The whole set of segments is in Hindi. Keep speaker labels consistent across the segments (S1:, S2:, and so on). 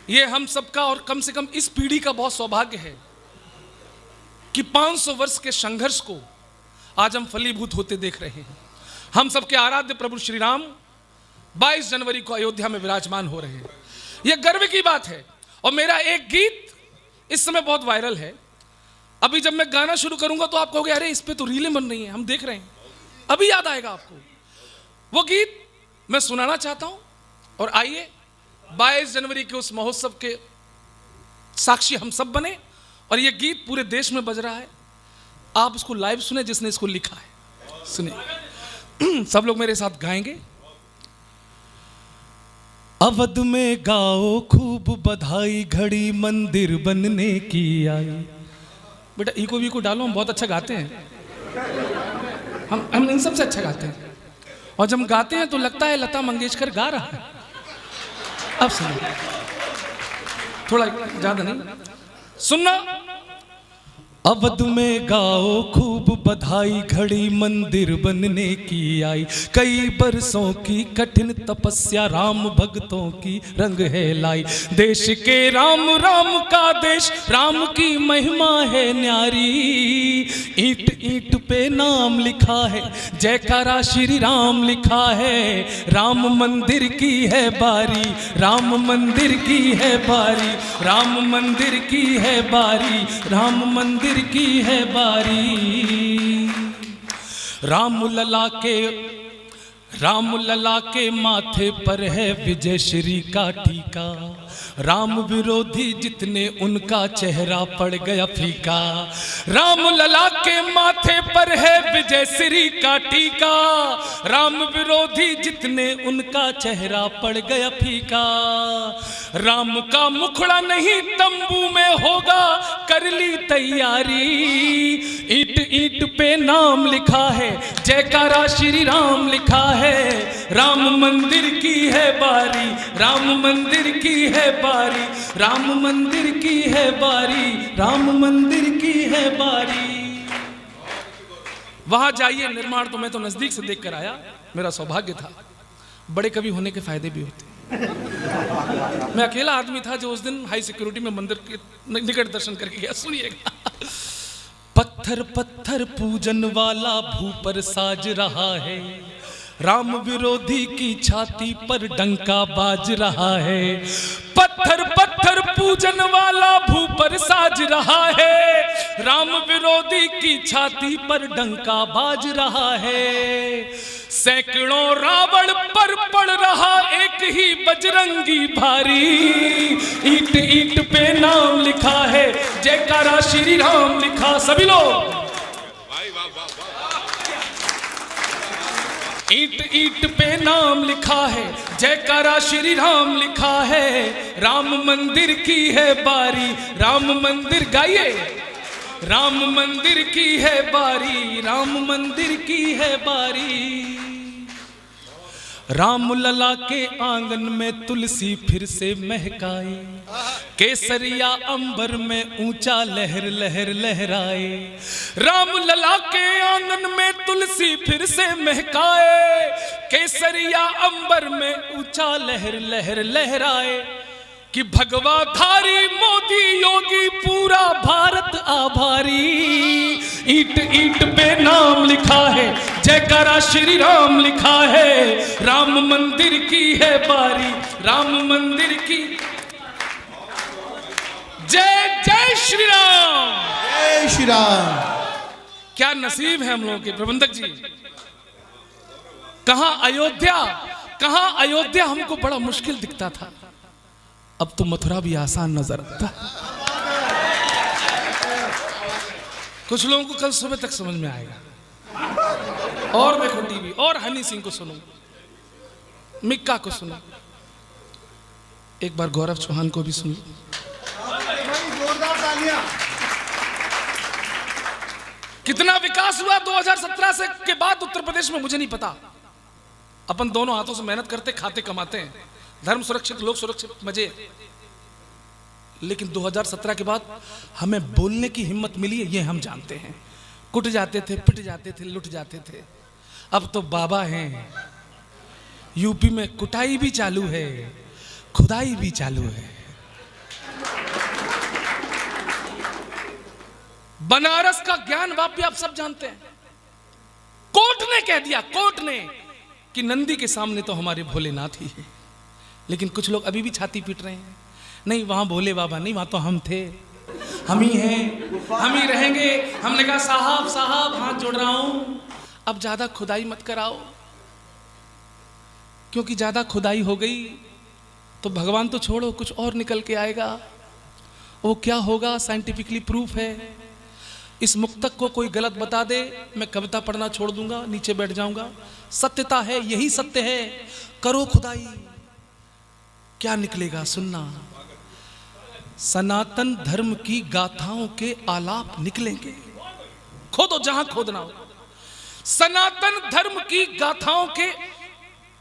S1: ये हम सबका और कम से कम इस पीढ़ी का बहुत सौभाग्य है कि 500 वर्ष के संघर्ष को आज हम फलीभूत होते देख रहे हैं। हम सबके आराध्य प्रभु श्री राम 22 जनवरी को अयोध्या में विराजमान हो रहे हैं। यह गर्व की बात है। और मेरा एक गीत इस समय बहुत वायरल है। अभी जब मैं गाना शुरू करूंगा तो आप कहोगे अरे इस पे तो रीलें बन रही हैं, हम देख रहे हैं। अभी याद आएगा आपको। वो गीत मैं सुनाना चाहता हूं और आइए 22 जनवरी के उस महोत्सव के साक्षी हम सब बने। और ये गीत पूरे देश में बज रहा है। आप इसको लाइव सुने जिसने इसको लिखा है। सुनिए सब लोग मेरे साथ गाएंगे। अवध में गाओ खूब बधाई, घड़ी मंदिर बनने की आई। बेटा इको वीको डालो, हम बहुत अच्छा गाते हैं। हम इन सबसे अच्छा गाते हैं। और जब गाते हैं तो लगता है लता मंगेशकर गा रहा है। अब सुनो, थोड़ा ज्यादा नहीं, सुनना। अवध में गाओ खूब बधाई, घड़ी मंदिर बनने की आई। कई बरसों की कठिन तपस्या राम भक्तों की रंग है लाई। देश के राम, राम का देश, राम की महिमा है न्यारी। ईंट ईंट पे नाम लिखा है, जयकारा श्री राम लिखा है। राम मंदिर की है बारी, राम मंदिर की है बारी, राम मंदिर की है बारी, राम मंदिर की है बारी। राम लला के माथे पर है विजय श्री का टीका। राम विरोधी जितने उनका चेहरा पड़ गया फीका। राम लला के माथे पर है विजय श्री का टीका। राम विरोधी जितने उनका चेहरा पड़ गया फीका। राम का मुखड़ा नहीं तंबू में होगा, कर ली तैयारी। ईंट ईंट पे नाम लिखा है, जयकारा श्री राम लिखा है। राम मंदिर की है बारी, राम मंदिर की है बारी, राम मंदिर की है बारी, राम मंदिर की है बारी। वहां जाइए निर्माण तो मैं तो नजदीक से देख कर आया, मेरा सौभाग्य था। बड़े कवि होने के फायदे भी होते। मैं अकेला आदमी था जो उस दिन हाई सिक्योरिटी में मंदिर के निकट दर्शन करके गया। सुनिएगा। पत्थर पत्थर पूजन वाला भू पर साज रहा है। राम विरोधी की छाती पर डंका बाज रहा है। पत्थर पत्थर पूजन वाला भू पर साज रहा है। राम विरोधी की छाती पर डंका बाज रहा है। सैकड़ों रावण पर पड़ रहा एक ही बजरंगी भारी। ईंट ईंट पे नाम लिखा है, जयकारा श्री राम लिखा। सभी लोग ईंट ईंट पे नाम लिखा है, जयकारा श्री राम लिखा है। राम मंदिर की है बारी, राम मंदिर गाइए। राम मंदिर की है बारी, राम मंदिर की है बारी। राम लला के आंगन में तुलसी फिर से महकाए। केसरिया अंबर में ऊंचा लहर लहर लहराए। राम लला के आंगन में तुलसी फिर से महकाए। केसरिया अंबर में ऊंचा लहर लहर लहराए। कि भगवाधारी मोदी योगी पूरा भारत आभारी। ईंट ईंट पे नाम लिखा है, जयकारा श्री राम लिखा है। राम मंदिर की है बारी, राम मंदिर की। जय जय श्री राम,
S2: जय श्री राम।
S1: क्या नसीब है हम लोगों के प्रबंधक जी। कहां अयोध्या हमको बड़ा मुश्किल दिखता था, अब तो मथुरा भी आसान नजर आता। कुछ लोगों को कल सुबह तक समझ में आएगा। और देखो टीवी, और हनी सिंह को सुनो, मिक्का को सुनो, एक बार गौरव चौहान को भी सुनो। कितना विकास हुआ 2017 से के बाद उत्तर प्रदेश में मुझे नहीं पता। अपन दोनों हाथों से मेहनत करते खाते कमाते हैं, धर्म सुरक्षित, लोग सुरक्षित, मजे। लेकिन 2017 के बाद हमें बोलने की हिम्मत मिली है, ये हम जानते हैं। कुट जाते थे, पिट जाते थे, लुट जाते थे। अब तो बाबा हैं। यूपी में कुटाई भी चालू है, खुदाई भी चालू है। बनारस का ज्ञान वापी आप सब जानते हैं। कोर्ट ने कह दिया, कोर्ट ने, कि नंदी के सामने तो हमारे भोलेनाथ ही है। लेकिन कुछ लोग अभी भी छाती पीट रहे हैं, नहीं वहां भोले बाबा नहीं, वहां तो हम थे, हम ही हैं, हम ही रहेंगे। हमने कहा साहब साहब हाथ जोड़ रहा हूं, अब ज्यादा खुदाई मत कराओ, क्योंकि ज्यादा खुदाई हो गई तो भगवान तो छोड़ो कुछ और निकल के आएगा। वो क्या होगा साइंटिफिकली प्रूफ है। इस मुक्तक को कोई गलत बता दे, मैं कविता पढ़ना छोड़ दूंगा, नीचे बैठ जाऊंगा। सत्यता है, यही सत्य है। करो खुदाई, क्या निकलेगा सुनना। सनातन धर्म की गाथाओं के आलाप निकलेंगे, खोदो जहां खोदना हो। सनातन धर्म की गाथाओं के,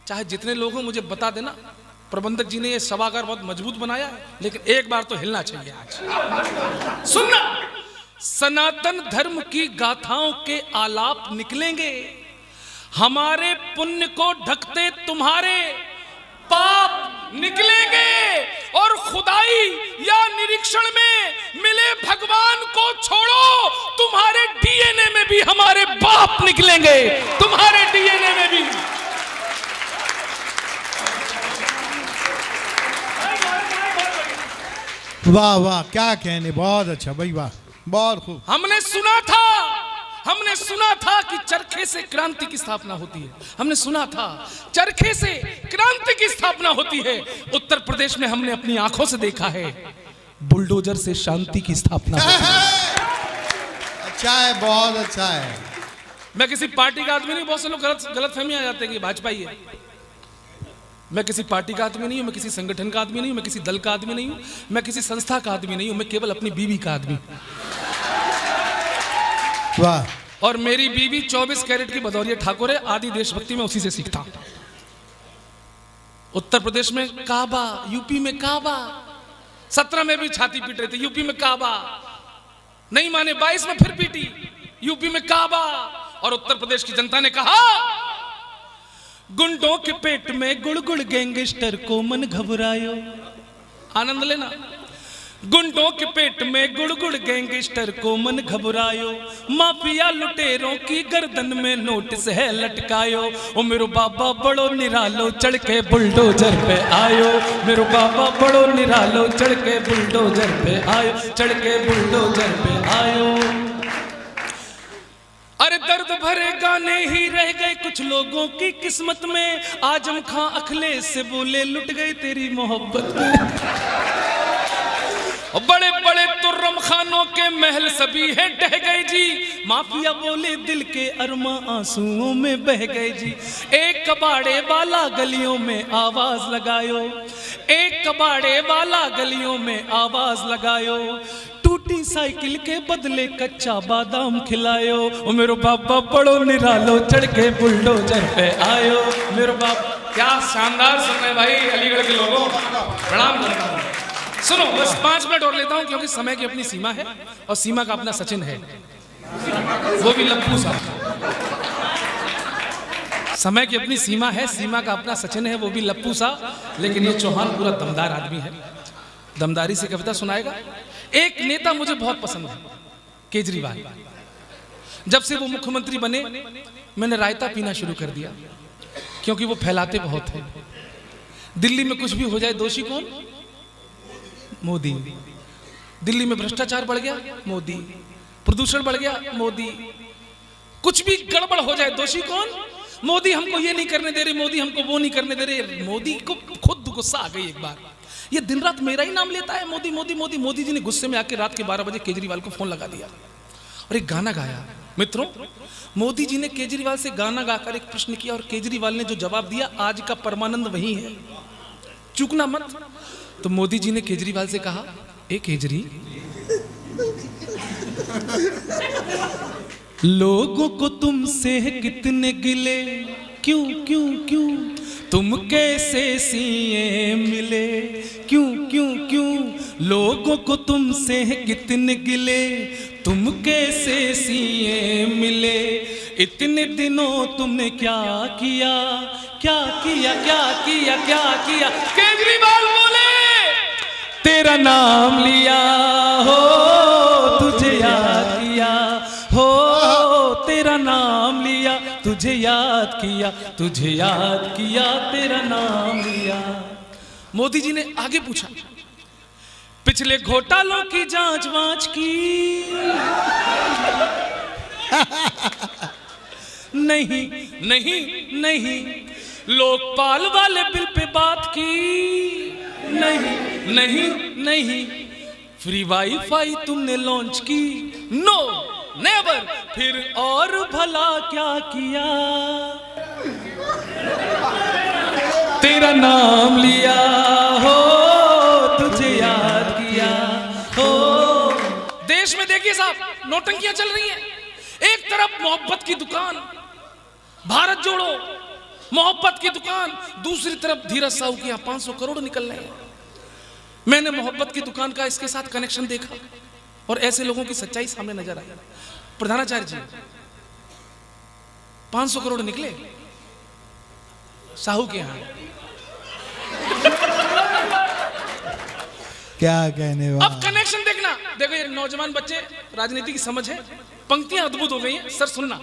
S1: चाहे जितने लोग हो मुझे बता देना। प्रबंधक जी ने यह सभागार बहुत मजबूत बनाया है, लेकिन एक बार तो हिलना चाहिए आज। सुनना, सनातन धर्म की गाथाओं के आलाप निकलेंगे, हमारे पुण्य को ढकते तुम्हारे पाप निकलेंगे, और खुदाई या निरीक्षण में मिले भगवान को छोड़ो, तुम्हारे डीएनए में भी हमारे बाप निकलेंगे, तुम्हारे डीएनए में भी।
S2: वाह वाह, क्या कहने, बहुत अच्छा भाई, वाह, बहुत खूब।
S1: हमने सुना था कि चरखे से क्रांति की स्थापना होती है। हमने सुना था चरखे से क्रांति की स्थापना होती है। उत्तर प्रदेश में हमने अपनी आंखों से देखा है बुलडोजर से शांति की स्थापना होती है।
S2: अच्छा है, बहुत अच्छा है।
S1: मैं किसी पार्टी का आदमी नहीं, बहुत से लोग गलत फहमी आ जाते हैं कि भाजपा ही है। मैं किसी पार्टी का आदमी नहीं हूं, मैं किसी संगठन का आदमी नहीं हूं, मैं किसी दल का आदमी नहीं हूं, मैं किसी संस्था का आदमी नहीं हूं, मैं केवल अपनी बीवी का आदमी।
S2: वाह।
S1: और मेरी बीवी 24 कैरेट की भदौरिया ठाकुर है, आदि देशभक्ति में उसी से सीखता हूं। उत्तर प्रदेश में काबा, यूपी में काबा, 17 में भी छाती पीट रहे थे, यूपी में काबा नहीं माने, 22 में फिर पीटी, यूपी में काबा। और उत्तर प्रदेश की जनता ने कहा गुंडों के पेट में गुड़गुड़ गैंगस्टर को मन घबरायो। आनंद लेना। गुंडों के पेट में गुड़गुड़ गैंगस्टर को मन घबरायो, माफिया लुटेरों की गर्दन में नोटिस है लटकायो। ओ मेरो बाबा बड़ो निरालो चढ़ के बुलडोजर पे आयो, मेरो बाबा बड़ो निरालो चढ़ के बुलडोजर पे आयो, चढ़ के बुलडोजर पे आयो। अरे दर्द भरे गाने ही रह गए कुछ लोगों की किस्मत में, आजम खां अखिलेश से बोले लुट गई तेरी मोहब्बत में। बड़े बड़े तुर्रम खानों के महल सभी है ढह गए जी, माफिया बोले दिल के अरमा आंसुओं में बह गए जी। एक कबाड़े वाला गलियों में आवाज लगायो, एक कबाड़े वाला गलियों में आवाज लगायो, टूटी साइकिल के बदले कच्चा बादाम खिलायो। ओ मेरो बाबा बड़ो निरालो चढ़ के बुलडोजर पे आयो, मेरो बाबा। क्या शानदार समय भाई, अलीगढ़ के लोगों प्रणाम करता हूं। सुनो बस 5 मिनट और लेता हूं, क्योंकि समय की अपनी सीमा है और सीमा का अपना सचिन है, वो भी लप्पू सा। समय की अपनी सीमा है, सीमा का अपना सचिन है, वो भी लप्पू सा। लेकिन ये चौहान पूरा दमदार आदमी है, दमदारी से कविता सुनाएगा। एक नेता मुझे बहुत पसंद है, केजरीवाल। जब से वो मुख्यमंत्री बने मैंने रायता पीना शुरू कर दिया, क्योंकि वो फैलाते बहुत हैं। दिल्ली में कुछ भी हो जाए दोषी कौन? मोदी। दिल्ली में भ्रष्टाचार बढ़ गया, मोदी। प्रदूषण बढ़ गया, मोदी। कुछ भी गड़बड़ हो जाए दोषी कौन? मोदी। हमको ये नहीं करने दे रहे, मोदी हमको वो नहीं करने दे रहे। मोदी को खुद गुस्सा आ गई एक बार, ये दिन रात मेरा ही नाम लेता है, मोदी मोदी मोदी। मोदी जी ने गुस्से में आके रात के 12 बजे केजरीवाल को फोन लगा दिया और एक गाना गाया। मित्रों, मोदी जी ने केजरीवाल से गाना गाकर एक प्रश्न किया और केजरीवाल ने जो जवाब दिया, आज का परमानंद वही है, चूकना मत। तो मोदी जी ने केजरीवाल से कहा, ए केजरी, लोगों को तुमसे कितने गिले, क्यों क्यों क्यों, तुम कैसे सीएम मिले, क्यों क्यों क्यों, लोगों को तुमसे कितने गिले, तुम कैसे सीएम मिले, इतने दिनों तुमने क्या किया, क्या किया क्या किया क्या किया। केजरीवाल बोले, तेरा नाम लिया हो, तुझे याद किया, किया, तुझे याद किया, तेरा नाम लिया। मोदी जी ने आगे पूछा, पिछले घोटालों की जांच वांच की? नहीं नहीं नहीं। लोकपाल वाले बिल पे बात की? नहीं नहीं नहीं। फ्री वाईफाई तुमने लॉन्च की? No never. फिर और भला क्या किया? तेरा नाम लिया हो, तुझे याद किया हो। देश में देखिए साहब, नौटंकियां चल रही हैं। एक तरफ मोहब्बत की दुकान, भारत जोड़ो मोहब्बत की दुकान, दूसरी तरफ धीरज साहू के यहाँ 500 करोड़ निकल रहे हैं। मैंने मोहब्बत की दुकान का इसके साथ कनेक्शन देखा और ऐसे लोगों की सच्चाई सामने नजर आई। प्रधानाचार्य जी, 500 करोड़ निकले साहू के यहाँ।
S2: क्या कहने वाला।
S1: अब कनेक्शन देखना, देखो ये नौजवान बच्चे, राजनीति की समझ है, पंक्तियां अद्भुत हो गई हैं। सर सुनना,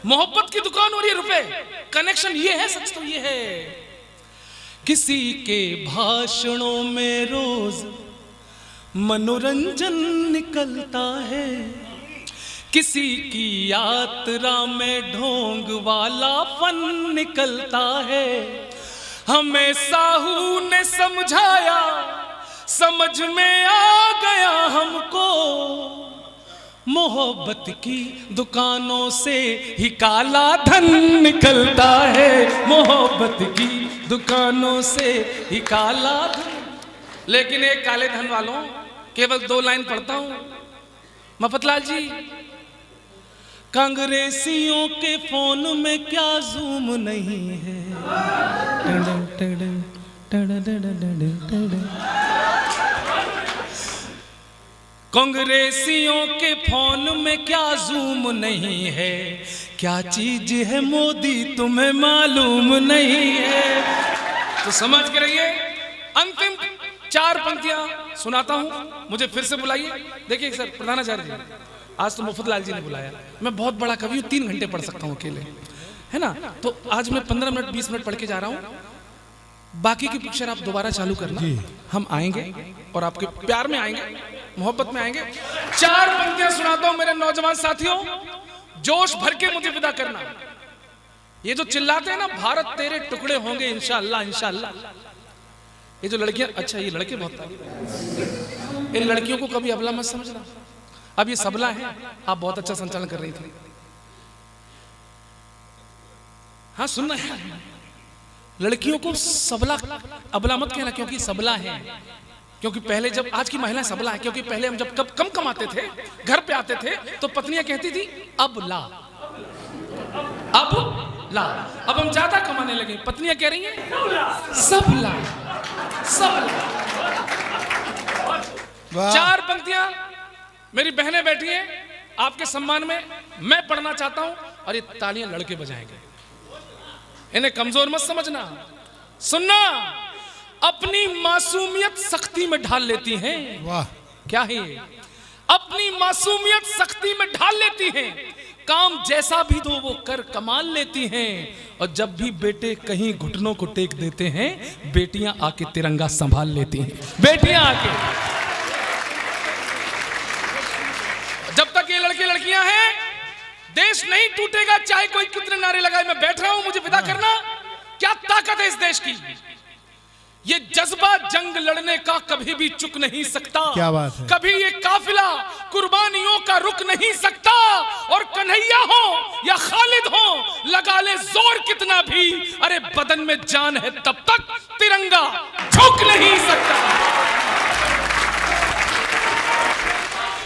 S1: मोहब्बत की दुकान और ये रुपए, कनेक्शन ये है, सच तो ये है। किसी के भाषणों में रोज मनोरंजन निकलता है, किसी की यात्रा में ढोंग वाला फन निकलता है। हमें साहू ने समझाया, समझ में आ गया हमको, मोहब्बत की दुकानों से ही काला धन निकलता है, मोहब्बत की दुकानों से ही काला धन। लेकिन एक काले धन वालों, केवल 2 लाइन पढ़ता हूं। मफतलाल जी, कांग्रेसियों के फोन में क्या जूम नहीं है? कांग्रेसियों के फोन में क्या जूम नहीं है? क्या चीज है मोदी तुम्हें मालूम नहीं है? तो समझ के रहिए। अंतिम 4 पंक्तियां सुनाता हूं, मुझे फिर से बुलाइए। देखिए सर, प्रधानाचार्य जी, आज तो मुफ्तलाल जी ने बुलाया। मैं बहुत बड़ा कवि हूं, 3 घंटे पढ़ सकता हूं अकेले, है ना? तो आज मैं 15 मिनट 20 मिनट पढ़ के जा रहा हूं। बाकी की पिक्चर आप दोबारा चालू करना, हम आएंगे और आपके प्यार में आएंगे, मोहब्बत में आएंगे। 4 पंक्तियां सुनाता हूं मेरे नौजवान साथियों, जोश भर के मुझे विदा करना। ये जो चिल्लाते हैं ना, भारत तेरे टुकड़े होंगे इंशाअल्लाह इंशाअल्लाह, ये जो लड़कियां, अच्छा ये लड़के बहुत, इन लड़कियों को कभी अबला मत समझना। अब ये सबला है, आप बहुत अच्छा संचालन कर रही थी। हाँ सुनना है, लड़कियों को सबला अबला मत कहना, क्योंकि सबला है। क्योंकि पहले जब, आज की महिलाएं सबला है, क्योंकि पहले हम जब कम कमाते थे, घर पे आते थे, तो पत्नियां कहती थी अब ला, अब ला। अब हम ज्यादा कमाने लगे, पत्नियां कह रही हैं सब ला, सब ला। 4 पंक्तियां मेरी बहनें बैठी हैं आपके सम्मान में, मैं पढ़ना चाहता हूं और ये तालियां लड़के बजाएंगे। इन्हें कमजोर मत समझना। सुनना, अपनी मासूमियत सख्ती में ढाल लेती हैं।
S2: वाह,
S1: क्या है ये? अपनी मासूमियत सख्ती में ढाल लेती हैं, काम जैसा भी दो वो कर कमाल लेती हैं। और जब भी बेटे कहीं घुटनों को टेक देते हैं, बेटियां आके तिरंगा संभाल लेती हैं। बेटियां आके, जब तक ये लड़के लड़कियां हैं, देश नहीं टूटेगा, चाहे कोई कितने नारे लगाए। मैं बैठ रहा हूं, मुझे विदा करना। क्या ताकत है इस देश की, ये जज्बा जंग लड़ने का कभी भी चुक नहीं सकता।
S2: क्या बात है।
S1: कभी ये काफिला कुर्बानियों का रुक नहीं सकता। और कन्हैया हो या खालिद हो, लगा ले जोर कितना भी, अरे बदन में जान है तब तक तिरंगा झुक नहीं सकता।